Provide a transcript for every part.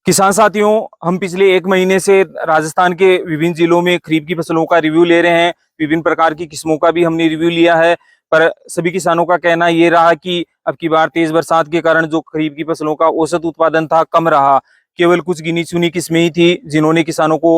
किसान साथियों, हम पिछले एक महीने से राजस्थान के विभिन्न जिलों में खरीफ की फसलों का रिव्यू ले रहे हैं। विभिन्न प्रकार की किस्मों का भी हमने रिव्यू लिया है, पर सभी किसानों का कहना ये रहा कि अब की बार तेज बरसात के कारण जो खरीफ की फसलों का औसत उत्पादन था कम रहा। केवल कुछ गिनी चुनी किस्में ही थी जिन्होंने किसानों को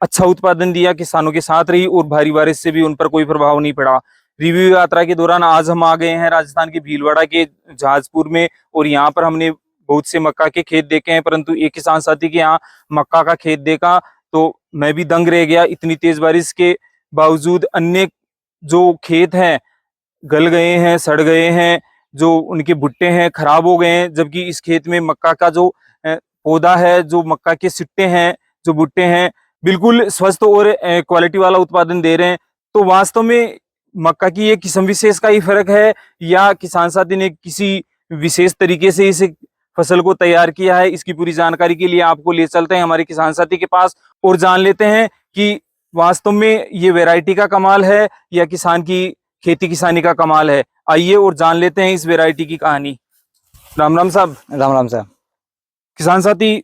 अच्छा उत्पादन दिया, किसानों के साथ रही और भारी बारिश से भी उन पर कोई प्रभाव नहीं पड़ा। रिव्यू यात्रा के दौरान आज हम आ गए हैं राजस्थान के भीलवाड़ा के जहाजपुर में, और यहाँ पर हमने बहुत से मक्का के खेत देखे हैं, परंतु एक किसान साथी के यहाँ मक्का का खेत देखा तो मैं भी दंग रह गया। इतनी तेज बारिश के बावजूद अन्य जो खेत हैं गल गए हैं, सड़ गए हैं, जो उनके भुट्टे हैं खराब हो गए हैं, जबकि इस खेत में मक्का का जो पौधा है, जो मक्का के सिट्टे हैं, जो भुट्टे हैं, बिल्कुल स्वस्थ और क्वालिटी वाला उत्पादन दे रहे हैं। तो वास्तव में मक्का की ये किस्म विशेष का ही फर्क है या किसान साथी ने किसी विशेष तरीके से इस फसल को तैयार किया है, इसकी पूरी जानकारी के लिए आपको ले चलते हैं हमारे किसान साथी के पास और जान लेते हैं कि वास्तव में ये वैरायटी का कमाल है या किसान की खेती किसानी का कमाल है। आइए और जान लेते हैं इस वैरायटी की कहानी। राम राम साहब। राम राम साहब। किसान साथी,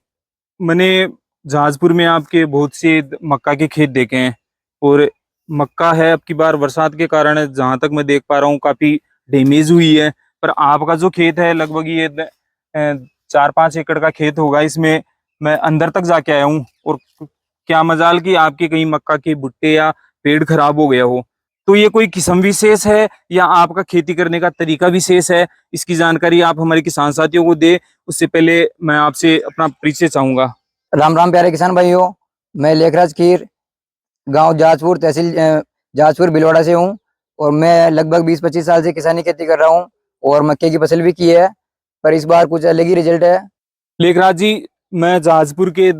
मैंने जहाजपुर में आपके बहुत से मक्का के खेत देखे हैं और मक्का है अब की बार बरसात के कारण जहां तक मैं देख पा रहा हूँ काफी डैमेज हुई है, पर आपका जो खेत है लगभग ये 4-5 एकड़ का खेत होगा। इसमें मैं अंदर तक जाके आया हूँ और क्या मजाल कि आपके कहीं मक्का के भुट्टे या पेड़ खराब हो गया हो। तो ये कोई किस्म विशेष है या आपका खेती करने का तरीका विशेष है, इसकी जानकारी आप हमारे किसान साथियों को दे। उससे पहले मैं आपसे अपना परिचय चाहूंगा। राम राम प्यारे किसान भाइयों, मैं लेखराज खीर, गांव जहाजपुर, तहसील जहाजपुर भीलवाड़ा से हूं और मैं लगभग 20-25 साल से किसानी खेती कर रहा हूं और मक्के की फसल भी की है, पर इस बार कुछ अलग ही रिजल्ट है। लेखराज जी, मैं जहाजपुर के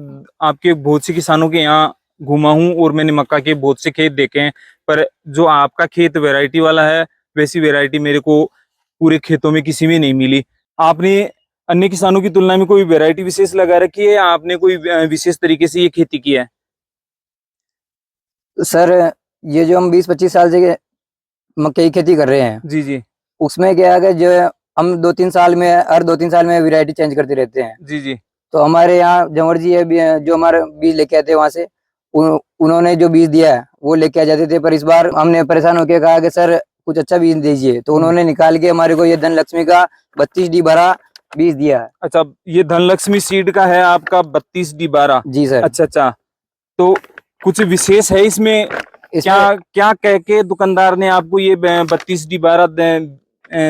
आपके बहुत से किसानों के यहाँ घूमा हूँ और मैंने मक्का के बहुत से खेत देखे हैं, पर जो आपका खेत वैरायटी वाला है वैसी वैरायटी मेरे को पूरे खेतों में किसी में नहीं मिली। आपने अन्य किसानों की तुलना में कोई वैरायटी विशेष लगा रखी है या आपने कोई विशेष तरीके से ये खेती की है? सर, ये जो हम 20-25 साल से मक्के की खेती कर रहे हैं, जी जी उसमें क्या है कि जो हम 2-3 साल में, हर 2-3 साल में वैरायटी चेंज करते रहते हैं। जी जी तो हमारे यहाँ जंवर जी है, जो हमारे बीज लेके आते हैं वहां से, उन्होंने जो बीज दिया है वो लेके आ जाते थे, पर इस बार हमने परेशान होकर कहा कि सर कुछ अच्छा बीज दीजिए, तो उन्होंने निकाल के हमारे को ये धनलक्ष्मी का 32D12 बीज दिया है। अच्छा, ये धनलक्ष्मी सीड का है आपका 32D12? जी सर। अच्छा, तो कुछ विशेष है इसमें? क्या क्या कह के दुकानदार ने आपको ये 32D12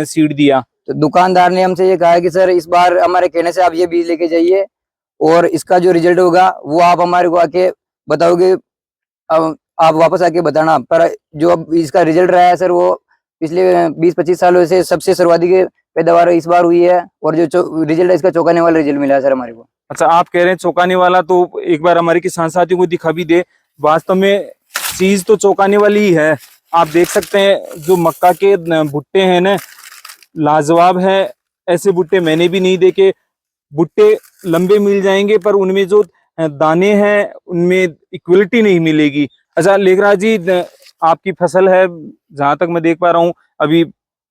सीड दिया? तो दुकानदार ने हमसे ये कहा है कि सर इस बार हमारे कहने से आप ये बीज लेके जाइए और इसका जो रिजल्ट होगा वो आप हमारे को आके बताओगे, अब आप वापस आके बताना। पर जो अब इसका रिजल्ट रहा है सर, वो पिछले 20-25 सालों से सबसे सर्वाधिक पैदावार इस बार हुई है और जो रिजल्ट है इसका चौंकाने वाला रिजल्ट मिला है सर हमारे को। अच्छा, आप कह रहे हैं चौंकाने वाला, तो एक बार हमारे किसान साथियों को दिखा भी दे। वास्तव में चीज तो चौंकाने वाली ही है। आप देख सकते हैं जो मक्का के भुट्टे हैं ना, लाजवाब है। ऐसे भुट्टे मैंने भी नहीं देखे। भुट्टे लंबे मिल जाएंगे पर उनमें जो दाने हैं उनमें इक्वलिटी नहीं मिलेगी। अच्छा लेखराज जी, आपकी फसल है जहां तक मैं देख पा रहा हूँ अभी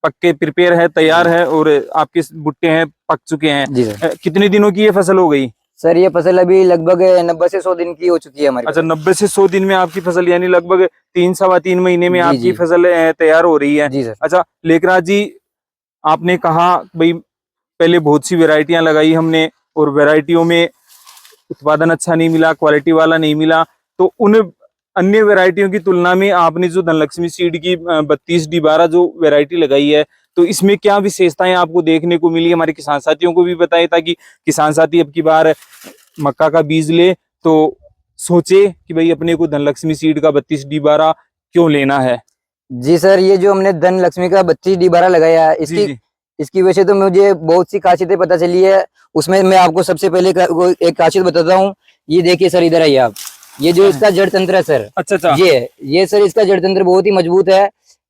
पक्के प्रिपेयर है, तैयार है और आपके भुट्टे हैं पक चुके हैं। जी सर। कितने दिनों की ये फसल हो गई? सर ये फसल अभी लगभग 90 से 100 दिन की हो चुकी है हमारी। अच्छा, 90 से 100 दिन में आपकी फसल, यानी लगभग 3-3.25 महीने में आपकी जी। फसल तैयार हो रही है। जी सर। अच्छा लेखराज जी, आपने कहा भाई पहले बहुत सी वैरायटियां लगाई हमने और वैरायटियों में उत्पादन अच्छा नहीं मिला, क्वालिटी वाला नहीं मिला, तो उन अन्य वैरायटियों की तुलना में आपने जो धनलक्ष्मी सीड की 32D12 जो वैरायटी लगाई है, तो इसमें क्या विशेषताएं आपको देखने को मिली? हमारे किसान साथियों को भी बताएं ताकि किसान साथी अब की बार मक्का का बीज ले तो सोचे कि भाई अपने को धनलक्ष्मी सीड का 32D12 क्यों लेना है। जी सर, ये जो हमने धनलक्ष्मी का 32D12 लगाया है, इसकी वजह से तो मुझे बहुत सी खासियतें पता चली है। उसमें मैं आपको सबसे पहले एक खासियत बताता हूँ। ये देखिए सर, इधर आइए आप, ये जो इसका जड़ तंत्र है सर। अच्छा, ये सर इसका जड़ तंत्र बहुत ही मजबूत है।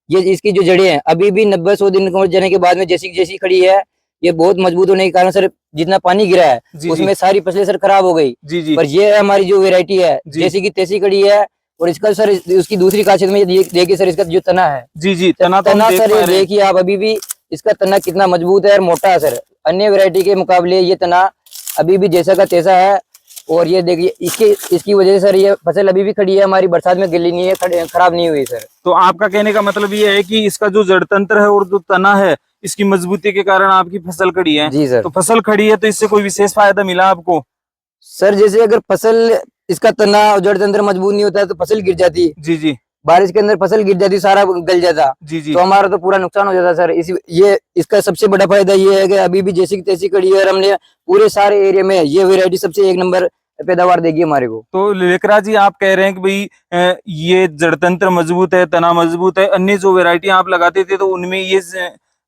ये इसकी जो जड़ें हैं अभी भी 90-100 दिन जाने के बाद में जैसी खड़ी है, ये बहुत मजबूत होने के कारण सर जितना पानी गिरा है उसमें सारी फसलें सर खराब हो गई। जी। पर ये हमारी जो वेरायटी है जैसी की तैसी खड़ी है। और इसका सर उसकी दूसरी खासियत में देखिए सर, इसका जो तना है, जी तना सर देखिए आप, अभी भी इसका तना कितना मजबूत है और मोटा है सर। अन्य वैरायटी के मुकाबले ये तना अभी भी जैसा का तैसा है। और ये देखिए इसकी वजह से सर ये फसल अभी भी खड़ी है हमारी, बरसात में गिली नहीं है, खराब नहीं हुई सर। तो आपका कहने का मतलब ये है कि इसका जो जड़ तंत्र है और जो तना है, इसकी मजबूती के कारण आपकी फसल खड़ी है। जी सर। तो फसल खड़ी है तो इससे कोई विशेष फायदा मिला आपको? सर जैसे अगर फसल इसका तना और जड़ तंत्र मजबूत नहीं होता है तो फसल गिर जाती, जी जी बारिश के अंदर फसल गिर जाती, सारा गल जाता, जी जी। तो हमारा तो पूरा नुकसान हो जाता सर। ये इसका सबसे बड़ा फायदा ये है कि अभी भी जैसी की तैसी खड़ी है और हमने पूरे सारे एरिया में ये वैरायटी सबसे एक नंबर पैदावार देगी हमारे को। तो लेकराज जी आप कह रहे हैं कि भाई ये जड़ तंत्र मजबूत है, तना मजबूत है, अन्य जो वैरायटी आप लगाते थे तो उनमें ये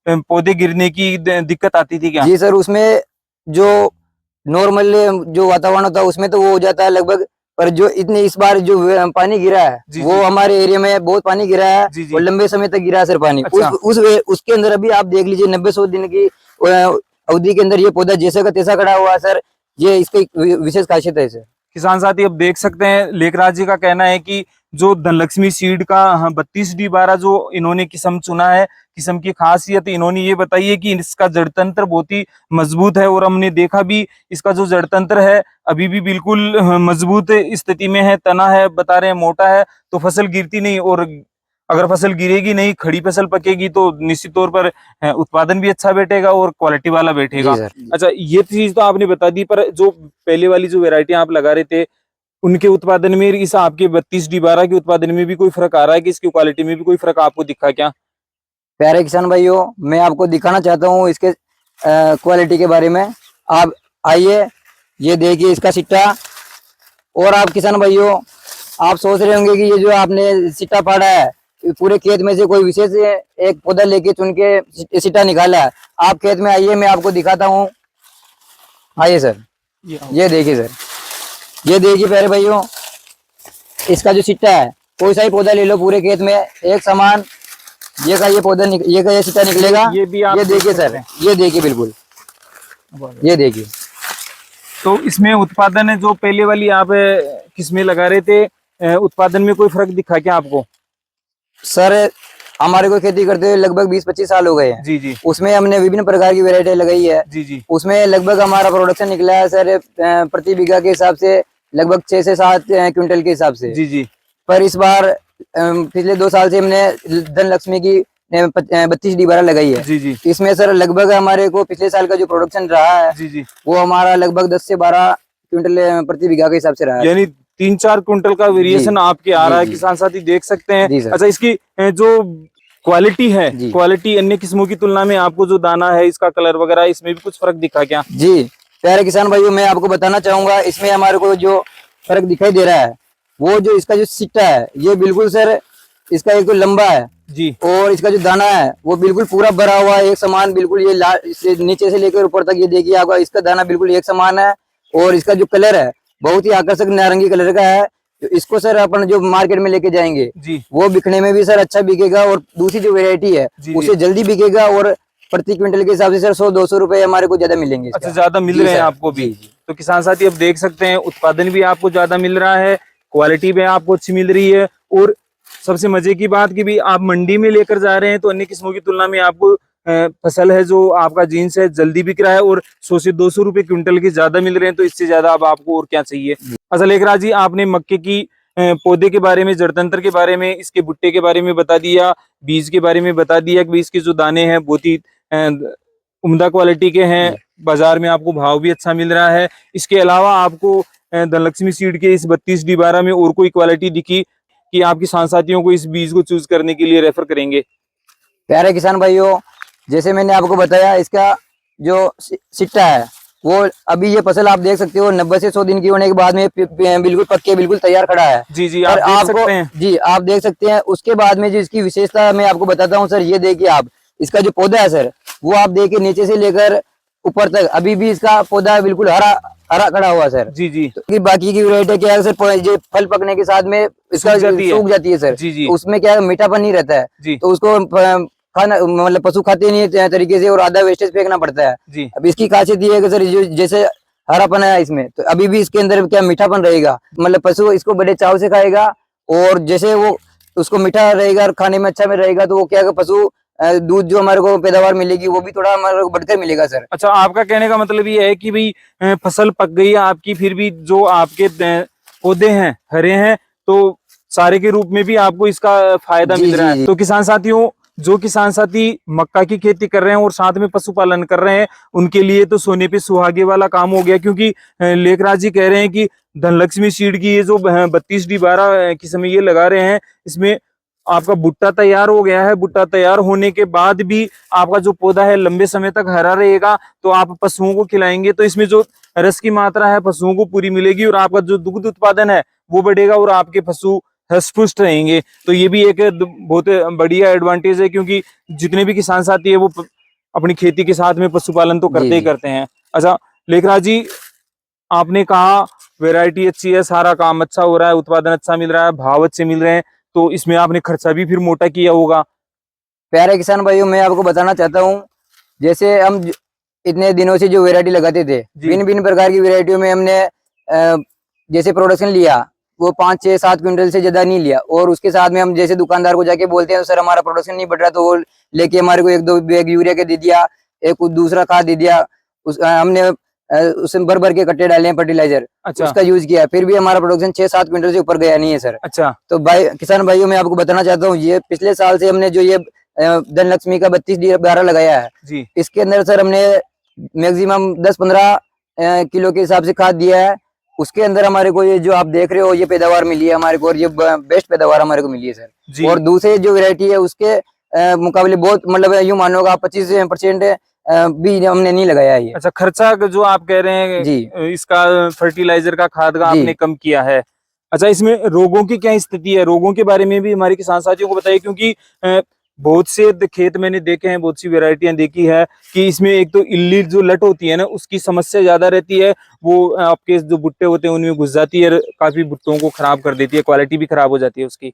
पौधे गिरने की दिक्कत आती थी क्या? जी सर, उसमें जो नॉर्मल जो वातावरण होता है उसमें तो वो हो जाता है लगभग, पर जो इतने इस बार जो पानी गिरा है जी, वो जी। हमारे एरिया में बहुत पानी गिरा है जी, जी। और लंबे समय तक गिरा है सर पानी। अच्छा। उसके अंदर अभी आप देख लीजिए 90-100 दिन की अवधि के अंदर ये पौधा जैसा का तैसा खड़ा हुआ है सर। ये इसकी विशेष खासियत है सर। किसान साथी अब देख सकते हैं, लेखराज जी का कहना है कि जो धनलक्ष्मी सीड का 32D12 जो इन्होंने किस्म चुना है, किस्म की खासियत इन्होंने ये बताई है कि इसका जड़ तंत्र बहुत ही मजबूत है और हमने देखा भी इसका जो जड़ तंत्र है अभी भी बिल्कुल मजबूत स्थिति में है, तना है बता रहे हैं मोटा है, तो फसल गिरती नहीं, और अगर फसल गिरेगी नहीं, खड़ी फसल पकेगी तो निश्चित तौर पर उत्पादन भी अच्छा बैठेगा और क्वालिटी वाला बैठेगा। जी सर। अच्छा, ये चीज तो आपने बता दी, पर जो पहले वाली जो वैरायटी आप लगा रहे थे उनके उत्पादन में इस आपके 32D12 के उत्पादन में भी कोई फर्क आ रहा है कि इसकी क्वालिटी में भी कोई फर्क आपको दिखा क्या? प्यारे किसान भाइयों, मैं आपको दिखाना चाहता हूँ इसके क्वालिटी के बारे में। आप आइए, ये देखिए इसका सिट्टा। और आप किसान भाइयों, आप सोच रहे होंगे कि ये जो आपने सिट्टा फाड़ा है पूरे खेत में से कोई विशेष एक पौधा लेके चुन के सिट्टा निकाला है। आप खेत में आइए, मैं आपको दिखाता हूँ। आइए सर, ये देखिए सर, ये देखिए प्यारे भाइयों, इसका जो सिट्टा है, कोई सा ही पौधा ले लो पूरे खेत में एक समान ये सिट्टा निकलेगा। ये भी आप ये देखिए सर, ये देखिए बिल्कुल, ये देखिए। तो इसमें उत्पादन है जो पहले वाली आप किस्में लगा रहे थे, उत्पादन में कोई फर्क दिखा क्या आपको? सर हमारे को खेती करते हुए लगभग 20-25 साल हो गए हैं। जी जी उसमें हमने विभिन्न प्रकार की वैरायटी लगाई है। जी जी उसमें लगभग हमारा प्रोडक्शन निकला है सर प्रति बीघा के हिसाब से लगभग 6 से 7 क्विंटल के हिसाब से। जी जी। पर इस बार पिछले 2 साल से हमने धनलक्ष्मी की 32D12 लगाई है। जी जी इसमें सर लगभग हमारे को पिछले साल का जो प्रोडक्शन रहा है जी जी, वो हमारा लगभग 10 से 12 क्विंटल प्रति बीघा के हिसाब से रहा है। यानी 3-4 क्विंटल का वेरिएशन आपके आ रहा है, जी। किसान साथी देख सकते हैं। जी सर। अच्छा, इसकी जो क्वालिटी है, जी। क्वालिटी अन्य किस्मों की तुलना में आपको जो दाना है, इसका कलर वगैरह, इसमें भी कुछ फर्क दिखा क्या? जी प्यारे किसान भाइयों, मैं आपको बताना चाहूंगा, इसमें हमारे को जो फर्क दिखाई दे रहा है वो जो इसका जो सिट्टा है ये बिल्कुल सर, इसका एक तो लंबा है जी, और इसका जो दाना है वो बिल्कुल पूरा भरा हुआ है एक समान, बिल्कुल ये नीचे से लेकर ऊपर तक ये देखिए आपका इसका दाना बिल्कुल एक समान है। और इसका जो कलर है बहुत ही आकर्षक नारंगी कलर का है। तो इसको सर अपन जो मार्केट में लेके जाएंगे जी वो बिकने में भी सर अच्छा बिकेगा और दूसरी जो वेरायटी है जी, उससे जल्दी बिकेगा और प्रति क्विंटल के हिसाब से सर 100-200 रुपए हमारे को ज्यादा मिलेंगे। अच्छा, ज्यादा मिल रहे हैं आपको भी। तो किसान साथी अब देख सकते हैं, उत्पादन भी आपको ज्यादा मिल रहा है, क्वालिटी भी आपको अच्छी मिल रही है, और सबसे मजे की बात कि भी आप मंडी में लेकर जा रहे हैं तो अन्य किस्मों की तुलना में आपको फसल है जो आपका जीन्स है जल्दी बिक रहा है और 100 से 200 रुपए क्विंटल के ज्यादा मिल रहे हैं। तो इससे ज्यादा अब आपको और क्या चाहिए? अच्छा लेखराज जी, आपने मक्के की पौधे के बारे में, जड़तंत्र के बारे में, इसके भुट्टे के बारे में बता दिया, बीज के बारे में बता दिया कि इसके जो दाने हैं बहुत ही उम्दा क्वालिटी के हैं, बाजार में आपको भाव भी अच्छा मिल रहा है। इसके अलावा आपको धनलक्ष्मी सीड के इस 32D12 में और कोई क्वालिटी दिखी कि आपके साथियों को इस बीज को चूज करने के लिए रेफर करेंगे? प्यारे किसान भाइयों, जैसे मैंने आपको बताया, इसका जो सिट्टा है वो अभी ये फसल आप देख सकते हो 90 से 100 दिन की होने के बाद में बिल्कुल पक्के बिल्कुल तैयार खड़ा है। जी जी, आप देख सकते हैं। जी आप देख सकते हैं। उसके बाद में जो इसकी विशेषता मैं आपको बताता हूँ सर, ये देखिए आप, इसका जो पौधा है सर वो आप देखिए नीचे से लेकर ऊपर तक अभी भी इसका पौधा बिल्कुल हरा खड़ा हुआ सर। जी जी। तो बाकी की वैरायटी क्या है सर, जो फल पकने के साथ में इसका सूख जाती है सर। जी जी। उसमें क्या है, मीठापन नहीं रहता है जी। तो उसको खाना मतलब पशु खाते नहीं तरीके से और आधा वेस्टेज फेंकना पड़ता है। जी। अब इसकी खासियत ये है कि सर जैसे हरापन है इसमें, तो अभी भी इसके अंदर क्या मीठापन रहेगा, मतलब पशु इसको बड़े चाव से खाएगा और जैसे वो उसको मीठा रहेगा और खाने में अच्छा में रहेगा तो वो क्या पशु दूध जो हमारे को पैदावार मिलेगी वो भी थोड़ा हमारे को बढ़कर मिलेगा सर। अच्छा, आपका कहने का मतलब ये है कि भाई फसल पक गई है आपकी, फिर भी जो आपके पौधे हैं हरे हैं, तो सारे के रूप में भी आपको इसका फायदा जी मिल रहा जी है। जी तो किसान साथियों, जो किसान साथी मक्का की खेती कर रहे हैं और साथ में पशुपालन कर रहे हैं, उनके लिए तो सोने पे सुहागे वाला काम हो गया, क्योंकि लेखराज जी कह रहे हैं कि धनलक्ष्मी सीड की ये जो 32D12 किस्म ये लगा रहे हैं, इसमें आपका भुट्टा तैयार हो गया है। भुट्टा तैयार होने के बाद भी आपका जो पौधा है लंबे समय तक हरा रहेगा, तो आप पशुओं को खिलाएंगे तो इसमें जो रस की मात्रा है पशुओं को पूरी मिलेगी, और आपका जो दुग्ध उत्पादन है वो बढ़ेगा, और आपके पशु हष्ट-पुष्ट रहेंगे। तो ये भी एक बहुत बढ़िया एडवांटेज है, क्योंकि जितने भी किसान साथी है वो अपनी खेती के साथ में पशुपालन तो जी करते ही जी करते हैं। अच्छा लेखराज जी, आपने कहा वैरायटी अच्छी है, सारा काम अच्छा हो रहा है, उत्पादन अच्छा मिल रहा है, भाव अच्छे मिल रहे हैं, तो इसमें आपने खर्चा भी फिर मोटा किया होगा। प्यारे किसान भाइयों, मैं आपको बताना चाहता हूँ, जैसे हम इतने दिनों से जो वैरायटी लगाते थे, जी। भिन्न भिन्न प्रकार की वैरायटियों में हमने जैसे प्रोडक्शन लिया, वो 5, 6, 7 क्विंटल से ज्यादा नहीं लिया, और उसके साथ में हम जैसे दुकानदार को जाके बोलते हैं सर हमारा प्रोडक्शन नहीं बढ़ रहा, तो वो लेके हमारे को 1-2 बैग यूरिया के दे दिया, एक दूसरा खाद दे दिया, हमने उसमें भर भर के कट्टे डाले हैं फर्टिलाइजर, अच्छा उसका यूज किया, फिर भी हमारा प्रोडक्शन 6-7 क्विंटल से ऊपर गया नहीं है सर। अच्छा तो भाई किसान भाइयों, मैं आपको बताना चाहता हूँ, ये पिछले साल से हमने जो ये धनलक्ष्मी का 32D12 लगाया है, जी। इसके अंदर सर हमने मैक्सिमम 10-15 किलो के हिसाब से खाद दिया है। उसके अंदर हमारे को ये जो आप देख रहे हो ये पैदावार मिली है हमारे को, और ये बेस्ट पैदावार हमारे को मिली है सर। जी। और दूसरे जो वैरायटी है उसके मुकाबले बहुत, मतलब यूं मानो आप 25% भी हमने नहीं लगाया है ये। अच्छा, खर्चा जो आप कह रहे हैं जी इसका फर्टिलाइजर का, खाद का जी आपने कम किया है। अच्छा, इसमें रोगों की क्या स्थिति है? रोगों के बारे में भी हमारे किसान साथियों को बताइए, क्योंकि बहुत से खेत मैंने देखे हैं, बहुत सी वेराइटियां देखी है कि इसमें एक तो इल्ली जो लट होती है ना, उसकी समस्या ज्यादा रहती है, वो आपके जो भुट्टे होते हैं उनमें घुस जाती है, काफी भुट्टों को खराब कर देती है, क्वालिटी भी खराब हो जाती है उसकी।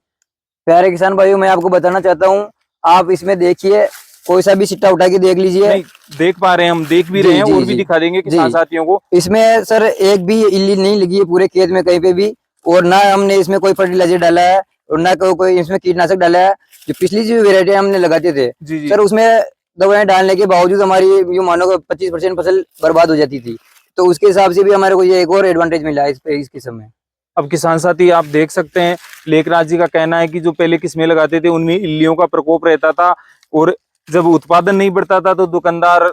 प्यारे किसान भाइयों, मैं आपको बताना चाहता हूँ, आप इसमें देखिए, कोई सा भी सिट्टा उठा के देख लीजिए। नहीं देख पा रहे हैं, हम देख भी जी रहे हैं, जी और भी जी दिखा देंगे किसान जी, साथियों को। इसमें सर एक भी इल्ली नहीं लगी है पूरे खेत में कहीं पे भी, और ना हमने इसमें कोई फर्टिलाइजर डाला है, और ना कोई इसमें कीटनाशक डाला है। जो पिछली जो वेरायटी हमने लगाते थे जी जी। सर, उसमें दवाएं डालने के बावजूद हमारी यूं मानो 25% फसल बर्बाद हो जाती थी, तो उसके हिसाब से भी हमारे को ये एक और एडवांटेज मिला है इस किस्म में। अब किसान साथी आप देख सकते हैं, लेखराज जी का कहना है कि जो पहले किस्में लगाते थे उनमें इल्लियों का प्रकोप रहता था, और जब उत्पादन नहीं बढ़ता था तो दुकानदार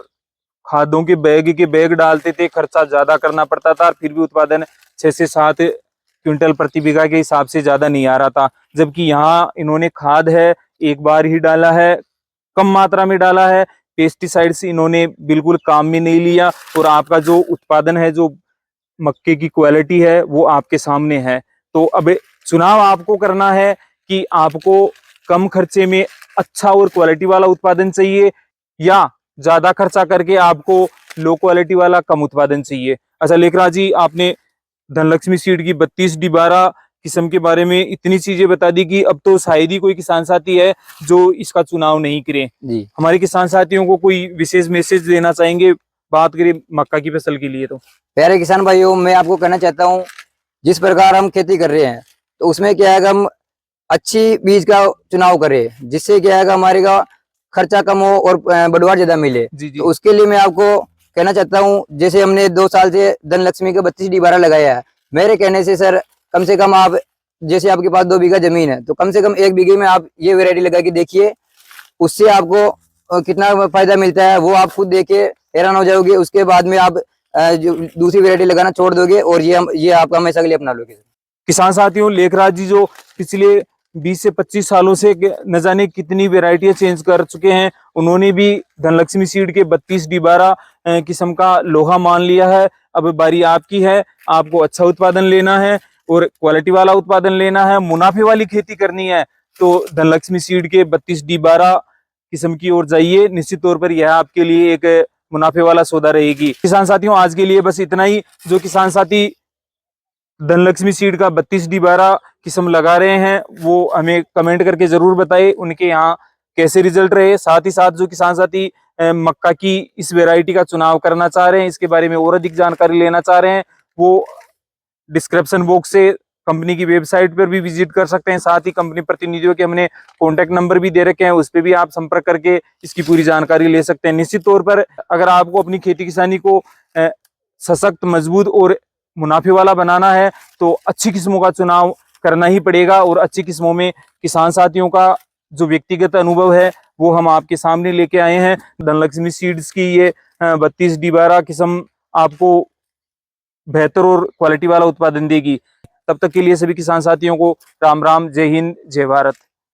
खादों के बैग डालते थे, खर्चा ज्यादा करना पड़ता था, और फिर भी उत्पादन 6 से 7 क्विंटल प्रति बीघा के हिसाब से ज्यादा नहीं आ रहा था। जबकि यहाँ इन्होंने खाद है एक बार ही डाला है, कम मात्रा में डाला है, पेस्टिसाइड्स इन्होंने बिल्कुल काम में नहीं लिया, और आपका जो उत्पादन है, जो मक्के की क्वालिटी है, वो आपके सामने है। तो अब चुनाव आपको करना है कि आपको कम खर्चे में अच्छा और क्वालिटी वाला उत्पादन चाहिए, या ज्यादा खर्चा करके आपको लो क्वालिटी वाला कम उत्पादन चाहिए। अच्छा लेखराज जी, आपने धनलक्ष्मी सीड की 32D12 किस्म के बारे में इतनी चीजें बता दी कि अब तो शायद ही कोई किसान साथी है जो इसका चुनाव नहीं करे। जी, हमारे किसान साथियों को कोई विशेष मैसेज देना चाहेंगे, बात करें मक्का की फसल के लिए? तो प्यारे किसान भाइयों, मैं आपको कहना चाहता हूँ, जिस प्रकार हम खेती कर रहे हैं, तो उसमें क्या है कि हम अच्छी बीज का चुनाव करें, जिससे क्या है कि हमारे का खर्चा कम हो और बढ़वार ज्यादा मिले। जी जी। तो उसके लिए मैं आपको कहना चाहता हूँ, जैसे हमने 2 साल से धनलक्ष्मी का 32D12 लगाया है, मेरे कहने से सर कम से कम आप, जैसे आपके पास 2 बीघा जमीन है, तो कम से कम 1 बीघे में आप ये वैरायटी लगा के देखिए, उससे आपको कितना फायदा मिलता है वो आप खुद देख के हैरान हो जाओगे। उसके बाद में आप जो दूसरी वैरायटी लगाना छोड़ दोगे, और ये आप हमेशा के लिए अपना लोगे। किसान साथियों, लेखराज जी जो पिछले 20 से 25 सालों से न जाने कितनी वेराइटियां चेंज कर चुके हैं, उन्होंने भी धनलक्ष्मी सीड के 32D12 किस्म का लोहा मान लिया है। अब बारी आपकी है, आपको अच्छा उत्पादन लेना है और क्वालिटी वाला उत्पादन लेना है, मुनाफे वाली खेती करनी है, तो धनलक्ष्मी सीड के 32D12 किस्म की ओर जाइए। निश्चित तौर पर यह आपके लिए एक मुनाफे वाला सौदा रहेगी। किसान साथियों, आज के लिए बस इतना ही। जो किसान साथी धनलक्ष्मी सीड का 32D12 किस्म लगा रहे हैं, वो हमें कमेंट करके जरूर बताएं उनके यहाँ कैसे रिजल्ट रहे। साथ ही साथ जो किसान साथी मक्का की इस वैरायटी का चुनाव करना चाह रहे हैं, इसके बारे में और अधिक जानकारी लेना चाह रहे हैं, वो डिस्क्रिप्शन बॉक्स से कंपनी की वेबसाइट पर भी विजिट कर सकते हैं। साथ ही कंपनी प्रतिनिधियों के हमने कॉन्टैक्ट नंबर भी दे रखे हैं, उस पर भी आप संपर्क करके इसकी पूरी जानकारी ले सकते हैं। निश्चित तौर पर अगर आपको अपनी खेती किसानी को सशक्त, मजबूत और मुनाफे वाला बनाना है तो अच्छी किस्मों का चुनाव करना ही पड़ेगा। और अच्छी किस्मों में किसान साथियों का जो व्यक्तिगत अनुभव है वो हम आपके सामने लेके आए हैं। धनलक्ष्मी सीड्स की ये 32D12 किस्म आपको बेहतर और क्वालिटी वाला उत्पादन देगी। तब तक के लिए सभी किसान साथियों को राम राम, जय हिंद, जय भारत।